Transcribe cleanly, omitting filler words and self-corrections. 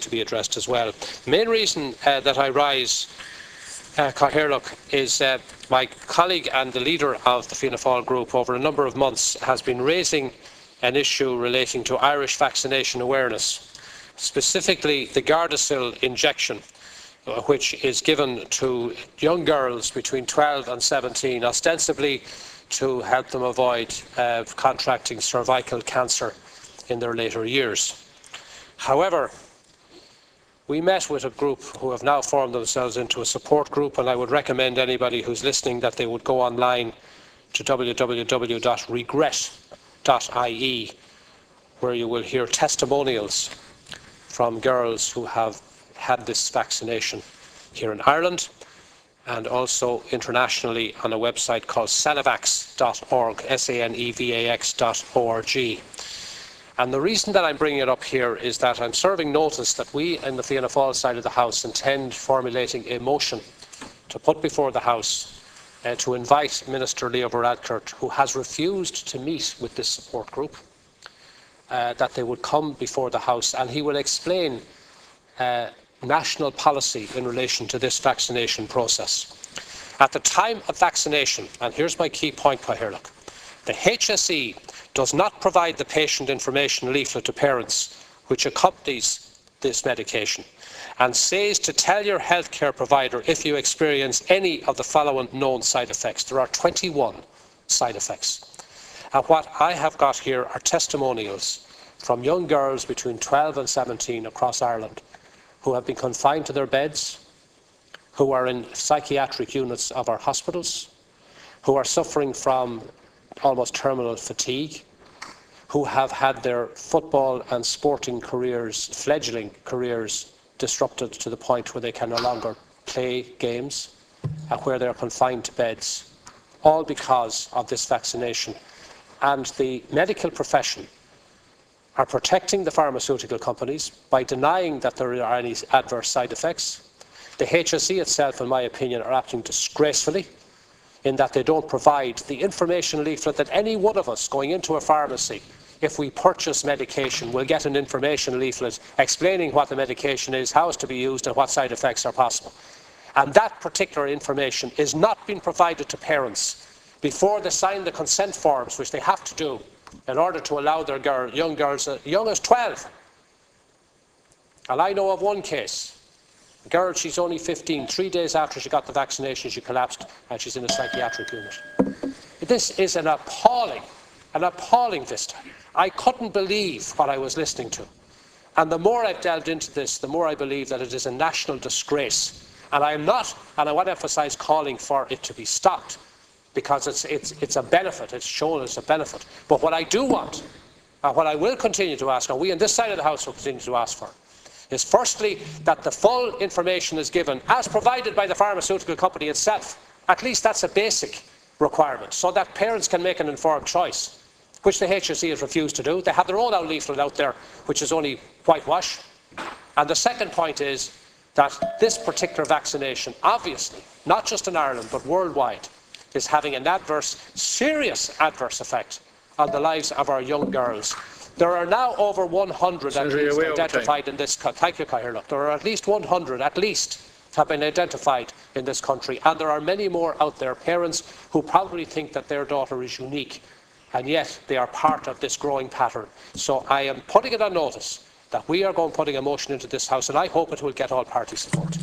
to be addressed as well. The main reason that I rise, Cathaoirleach, is my colleague and the leader of the Fianna Fáil group over a number of months has been raising an issue relating to Irish vaccination awareness, specifically the Gardasil injection, which is given to young girls between 12 and 17, ostensibly to help them avoid contracting cervical cancer in their later years. However, we met with a group who have now formed themselves into a support group, and I would recommend anybody who's listening that they would go online to www.regret.ie, where you will hear testimonials from girls who have had this vaccination here in Ireland and also internationally on a website called sanevax.org, sanevax.org. And the reason that I'm bringing it up here is that I'm serving notice that we in the Fianna Fáil side of the House intend formulating a motion to put before the House to invite Minister Leo Varadkar, who has refused to meet with this support group, that they would come before the House and he will explain national policy in relation to this vaccination process. At the time of vaccination, and here's my key point, Cathaoirleach, the HSE does not provide the patient information leaflet to parents which accompanies this medication and says to tell your healthcare provider if you experience any of the following known side effects. There are 21 side effects. And what I have got here are testimonials from young girls between 12 and 17 across Ireland who have been confined to their beds, who are in psychiatric units of our hospitals, who are suffering from almost terminal fatigue, who have had their football and sporting careers, fledgling careers, disrupted to the point where they can no longer play games and where they are confined to beds, all because of this vaccination. And the medical profession are protecting the pharmaceutical companies by denying that there are any adverse side effects. The HSE itself, in my opinion, are acting disgracefully in that they don't provide the information leaflet that any one of us going into a pharmacy, if we purchase medication, will get an information leaflet explaining what the medication is, how it's to be used and what side effects are possible. And that particular information is not being provided to parents before they sign the consent forms, which they have to do in order to allow their young girls, young as 12. And I know of one case. A girl, she's only 15. 3 days after she got the vaccination, she collapsed and she's in a psychiatric unit. This is an appalling vista. I couldn't believe what I was listening to. And the more I've delved into this, the more I believe that it is a national disgrace. And I am not, and I want to emphasise, calling for it to be stopped, because it's a benefit, it's shown as a benefit. But what I do want, and what I will continue to ask, and we on this side of the House will continue to ask for, is firstly that the full information is given as provided by the pharmaceutical company itself. At least that's a basic requirement, so that parents can make an informed choice, which the HSE has refused to do. They have their own leaflet out there, which is only whitewash. And the second point is that this particular vaccination, obviously, not just in Ireland but worldwide, is having an serious adverse effect on the lives of our young girls. There are now over 100 at least identified in this country. Thank you, Cathaoirleach. There are at least 100, have been identified in this country, and there are many more out there, parents who probably think that their daughter is unique, and yet they are part of this growing pattern. So I am putting it on notice that we are putting a motion into this House, and I hope it will get all party support.